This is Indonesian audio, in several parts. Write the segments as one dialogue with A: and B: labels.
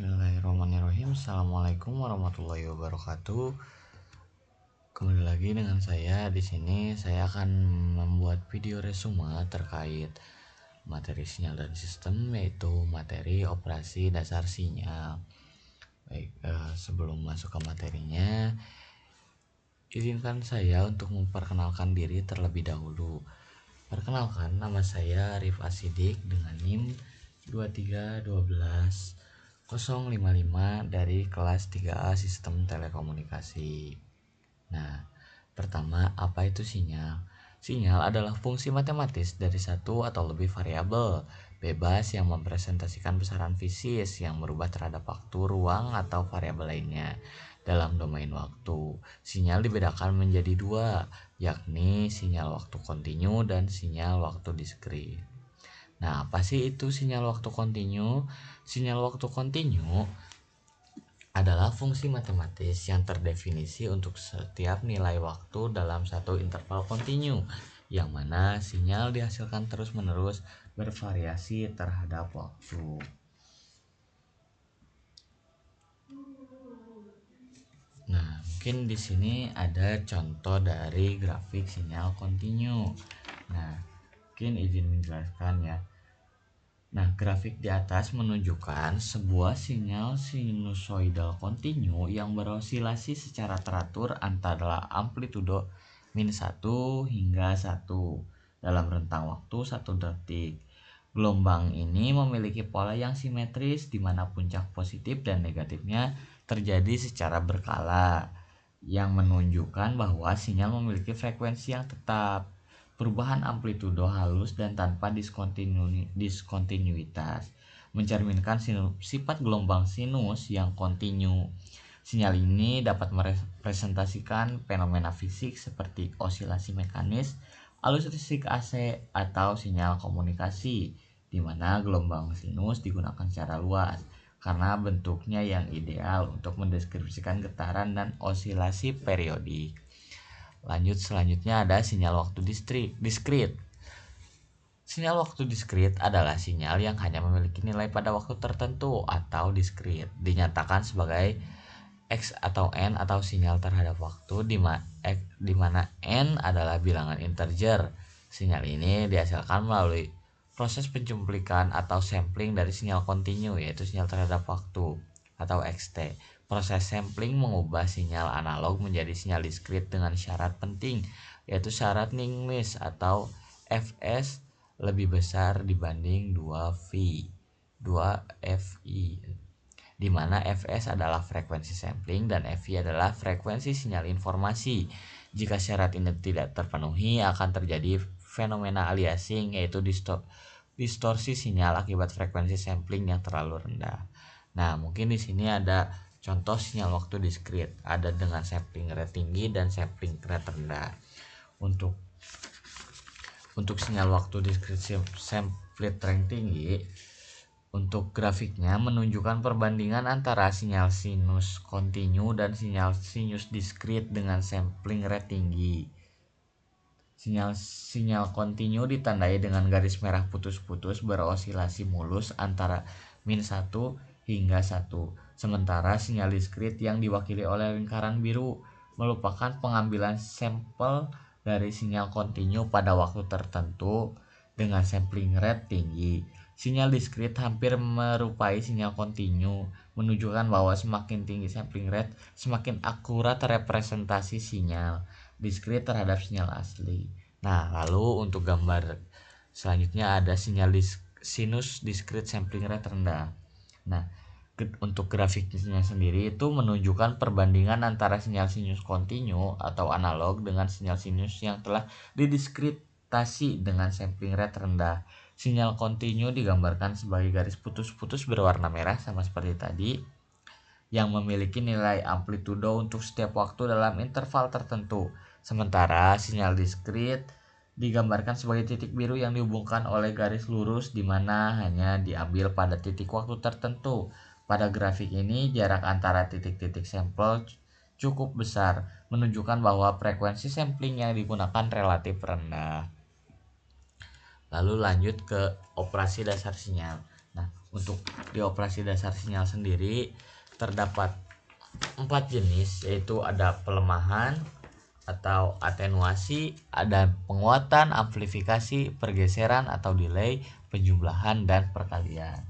A: Bismillahirrahmanirrahim. Assalamualaikum warahmatullahi wabarakatuh. Kembali lagi dengan saya di sini. Saya akan membuat video resume terkait materi sinyal dan sistem, yaitu materi operasi dasar sinyal. Baik, sebelum masuk ke materinya, izinkan saya untuk memperkenalkan diri terlebih dahulu. Perkenalkan, nama saya Arif Asidik dengan NIM 2312055 dari kelas 3A Sistem Telekomunikasi. Nah, pertama, apa itu sinyal? Sinyal adalah fungsi matematis dari satu atau lebih variabel bebas yang mempresentasikan besaran fisis yang berubah terhadap waktu, ruang, atau variabel lainnya. Dalam domain waktu, sinyal dibedakan menjadi dua, yakni sinyal waktu kontinu dan sinyal waktu diskrit. Nah, apa sih itu sinyal waktu kontinu? Sinyal waktu kontinu adalah fungsi matematis yang terdefinisi untuk setiap nilai waktu dalam satu interval kontinu, yang mana sinyal dihasilkan terus-menerus bervariasi terhadap waktu. Nah, mungkin di sini ada contoh dari grafik sinyal kontinu. Nah, mungkin izin menjelaskan ya. Nah, grafik di atas menunjukkan sebuah sinyal sinusoidal kontinu yang berosilasi secara teratur antara amplitudo -1 hingga 1 dalam rentang waktu 1 detik. Gelombang ini memiliki pola yang simetris di mana puncak positif dan negatifnya terjadi secara berkala, yang menunjukkan bahwa sinyal memiliki frekuensi yang tetap. Perubahan amplitudo halus dan tanpa diskontinuitas mencerminkan sifat gelombang sinus yang kontinu. Sinyal ini dapat merepresentasikan fenomena fisik seperti osilasi mekanis, arus listrik AC, atau sinyal komunikasi, di mana gelombang sinus digunakan secara luas karena bentuknya yang ideal untuk mendeskripsikan getaran dan osilasi periodik. Selanjutnya ada sinyal waktu diskrit. Sinyal waktu diskrit adalah sinyal yang hanya memiliki nilai pada waktu tertentu atau diskrit. Dinyatakan sebagai X atau N atau sinyal terhadap waktu di mana N adalah bilangan integer. Sinyal ini dihasilkan melalui proses pencumplikan atau sampling dari sinyal kontinu, yaitu sinyal terhadap waktu atau XT. Proses sampling mengubah sinyal analog menjadi sinyal diskrit dengan syarat penting, yaitu syarat Nyquist atau Fs lebih besar dibanding 2Fi, di mana Fs adalah frekuensi sampling dan Fi adalah frekuensi sinyal informasi. Jika syarat ini tidak terpenuhi, akan terjadi fenomena aliasing, yaitu distorsi sinyal akibat frekuensi sampling yang terlalu rendah. Nah, mungkin di sini ada contoh sinyal waktu diskrit, ada dengan sampling rate tinggi dan sampling rate rendah. Untuk sinyal waktu diskrit sampling rate tinggi, untuk grafiknya menunjukkan perbandingan antara sinyal sinus kontinu dan sinyal sinus diskrit dengan sampling rate tinggi. Sinyal kontinu ditandai dengan garis merah putus-putus berosilasi mulus antara -1 hingga 1. Sementara sinyal diskrit yang diwakili oleh lingkaran biru merupakan pengambilan sampel dari sinyal kontinu pada waktu tertentu dengan sampling rate tinggi. Sinyal diskrit hampir merupai sinyal kontinu, menunjukkan bahwa semakin tinggi sampling rate, semakin akurat representasi sinyal diskrit terhadap sinyal asli. Nah, lalu untuk gambar selanjutnya ada sinyal sinus diskrit sampling rate rendah. Nah, untuk grafiknya sendiri itu menunjukkan perbandingan antara sinyal sinus kontinu atau analog dengan sinyal sinus yang telah didiskritasi dengan sampling rate rendah. Sinyal kontinu digambarkan sebagai garis putus-putus berwarna merah sama seperti tadi, yang memiliki nilai amplitudo untuk setiap waktu dalam interval tertentu. Sementara sinyal diskrit digambarkan sebagai titik biru yang dihubungkan oleh garis lurus di mana hanya diambil pada titik waktu tertentu. Pada grafik ini, jarak antara titik-titik sampel cukup besar, menunjukkan bahwa frekuensi sampling yang digunakan relatif rendah. Lalu lanjut ke operasi dasar sinyal. Nah, Untuk di operasi dasar sinyal sendiri terdapat 4 jenis, yaitu ada pelemahan atau atenuasi, ada penguatan, amplifikasi, pergeseran atau delay, penjumlahan, dan perkalian.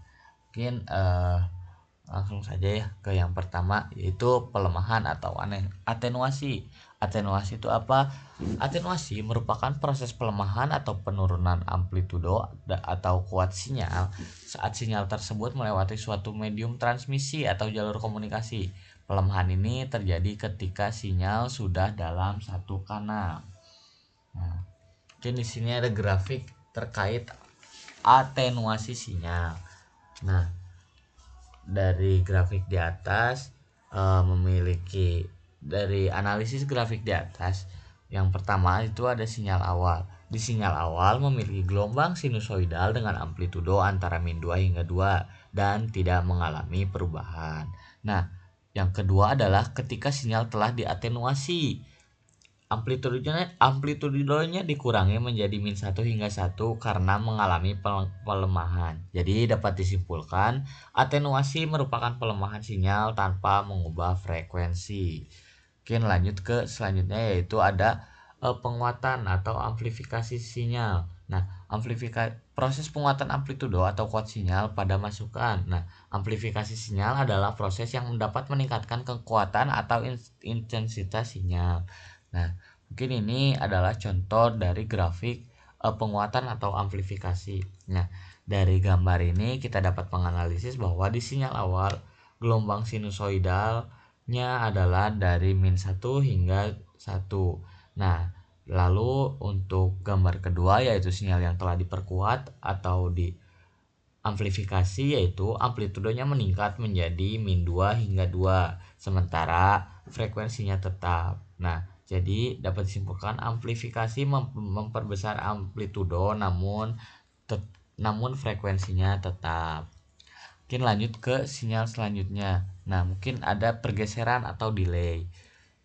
A: Mungkin langsung saja ya ke yang pertama, yaitu pelemahan atau atenuasi. Atenuasi itu apa? Atenuasi merupakan proses pelemahan atau penurunan amplitudo atau kuat sinyal saat sinyal tersebut melewati suatu medium transmisi atau jalur komunikasi. Pelemahan ini terjadi ketika sinyal sudah dalam satu kanal. Nah, mungkin di sini ada grafik terkait atenuasi sinyal. Nah, dari grafik di atas memiliki dari analisis grafik di atas, yang pertama itu ada sinyal awal. Di sinyal awal memiliki gelombang sinusoidal dengan amplitudo antara min 2 hingga 2 dan tidak mengalami perubahan. Nah, yang kedua adalah ketika sinyal telah diatenuasi. Amplitudonya dikurangi menjadi min 1 hingga 1 karena mengalami pelemahan. Jadi dapat disimpulkan atenuasi merupakan pelemahan sinyal tanpa mengubah frekuensi. Oke, lanjut ke selanjutnya, yaitu ada penguatan atau amplifikasi sinyal. Nah, proses penguatan amplitudo atau kuat sinyal pada masukan. Nah, amplifikasi sinyal adalah proses yang dapat meningkatkan kekuatan atau intensitas sinyal. Nah, mungkin ini adalah contoh dari grafik penguatan atau amplifikasi. Nah, dari gambar ini kita dapat menganalisis bahwa di sinyal awal gelombang sinusoidalnya adalah dari min 1 hingga 1. Nah, lalu untuk gambar kedua, yaitu sinyal yang telah diperkuat atau diamplifikasi, yaitu amplitudonya meningkat menjadi min 2 hingga 2, sementara frekuensinya tetap. Nah, jadi dapat disimpulkan amplifikasi memperbesar amplitudo namun frekuensinya tetap. Mungkin lanjut ke sinyal selanjutnya. Nah, mungkin ada pergeseran atau delay.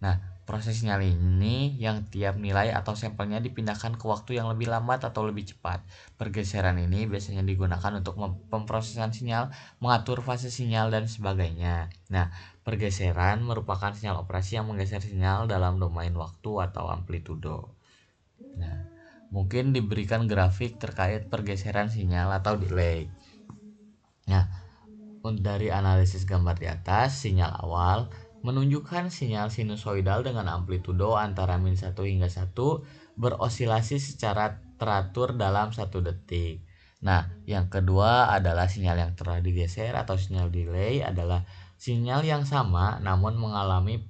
A: Nah, proses sinyal ini yang tiap nilai atau sampelnya dipindahkan ke waktu yang lebih lambat atau lebih cepat. Pergeseran ini biasanya digunakan untuk pemrosesan sinyal, mengatur fase sinyal, dan sebagainya. Nah, pergeseran merupakan sinyal operasi yang menggeser sinyal dalam domain waktu atau amplitudo. Nah, mungkin diberikan grafik terkait pergeseran sinyal atau delay. Nah, dari analisis gambar di atas, sinyal awal menunjukkan sinyal sinusoidal dengan amplitudo antara min 1 hingga 1 berosilasi secara teratur dalam 1 detik. Nah, yang kedua adalah sinyal yang telah digeser atau sinyal delay, adalah sinyal yang sama namun mengalami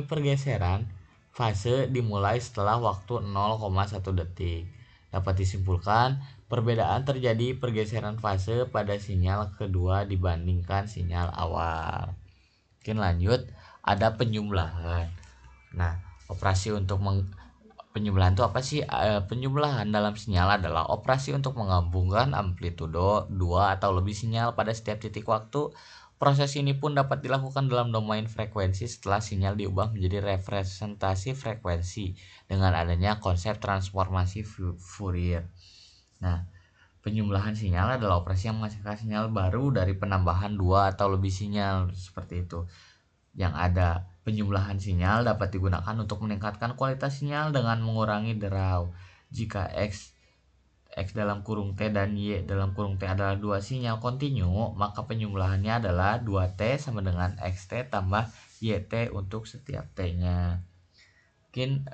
A: pergeseran fase dimulai setelah waktu 0,1 detik. Dapat disimpulkan perbedaan terjadi pergeseran fase pada sinyal kedua dibandingkan sinyal awal. Mungkin lanjut, ada penjumlahan. Nah, operasi untuk penjumlahan itu apa sih? Penjumlahan dalam sinyal adalah operasi untuk menggabungkan amplitudo 2 atau lebih sinyal pada setiap titik waktu. Proses ini pun dapat dilakukan dalam domain frekuensi setelah sinyal diubah menjadi representasi frekuensi dengan adanya konsep transformasi Fourier. Nah, penjumlahan sinyal adalah operasi yang menghasilkan sinyal baru dari penambahan 2 atau lebih sinyal, seperti itu. Yang ada penjumlahan sinyal dapat digunakan untuk meningkatkan kualitas sinyal dengan mengurangi draw. Jika X dalam kurung T dan Y dalam kurung T adalah dua sinyal kontinu, maka penjumlahannya adalah 2T sama dengan XT tambah YT untuk setiap T-nya. Mungkin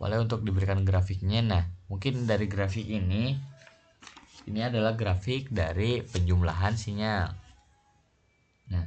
A: boleh untuk diberikan grafiknya. Nah, mungkin dari grafik ini adalah grafik dari penjumlahan sinyal. Nah,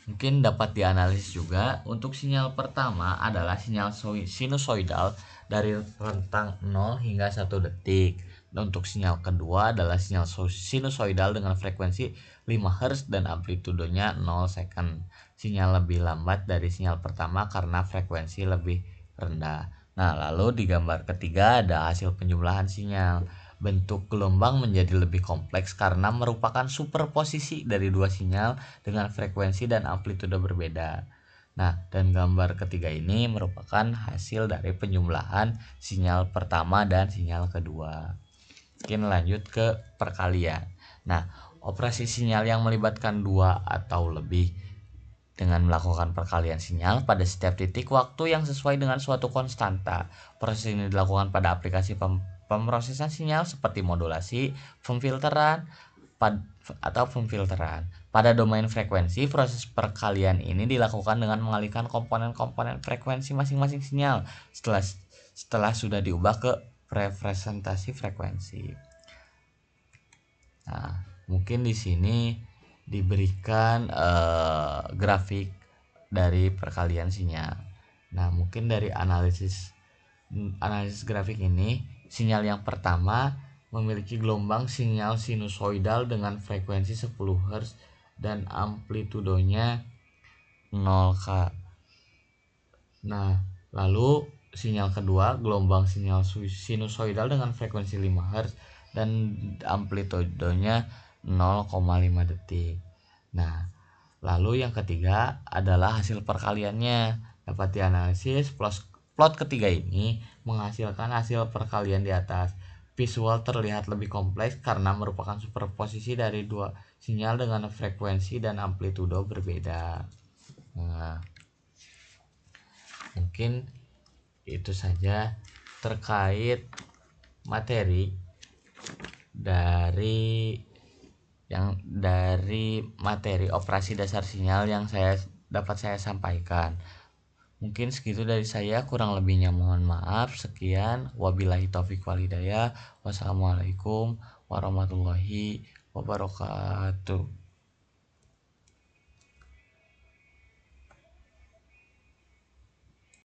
A: mungkin dapat dianalisis juga. Untuk sinyal pertama adalah sinyal sinusoidal dari rentang 0 hingga 1 detik. Dan untuk sinyal kedua adalah sinyal sinusoidal dengan frekuensi 5 Hz dan amplitudonya 0 second. Sinyal lebih lambat dari sinyal pertama karena frekuensi lebih rendah. Nah, lalu di gambar ketiga ada hasil penjumlahan sinyal. Bentuk gelombang menjadi lebih kompleks karena merupakan superposisi dari dua sinyal dengan frekuensi dan amplitudo berbeda. Nah, dan gambar ketiga ini merupakan hasil dari penjumlahan sinyal pertama dan sinyal kedua. Mungkin lanjut ke perkalian. Nah, operasi sinyal yang melibatkan dua atau lebih dengan melakukan perkalian sinyal pada setiap titik waktu yang sesuai dengan suatu konstanta. Proses ini dilakukan pada aplikasi pemrosesan sinyal seperti modulasi, pemfilteran, atau pemfilteran. Pada domain frekuensi, proses perkalian ini dilakukan dengan mengalihkan komponen-komponen frekuensi masing-masing sinyal setelah sudah diubah ke representasi frekuensi. Nah, mungkin di sini diberikan grafik dari perkalian sinyal. Nah, mungkin dari analisis grafik ini, sinyal yang pertama memiliki gelombang sinyal sinusoidal dengan frekuensi 10 Hz dan amplitudonya 0 K. Nah, lalu sinyal kedua gelombang sinyal sinusoidal dengan frekuensi 5 Hz dan amplitudonya 0,5 detik. Nah, lalu yang ketiga adalah hasil perkaliannya. Dapat dianalisis, plot ketiga ini menghasilkan hasil perkalian di atas. Visual terlihat lebih kompleks karena merupakan superposisi dari dua sinyal dengan frekuensi dan amplitudo berbeda. Nah, mungkin itu saja terkait materi dari materi operasi dasar sinyal yang dapat saya sampaikan. Mungkin segitu dari saya, kurang lebihnya mohon maaf. Sekian, wabillahi taufik wal hidayah. Wassalamualaikum warahmatullahi wabarakatuh.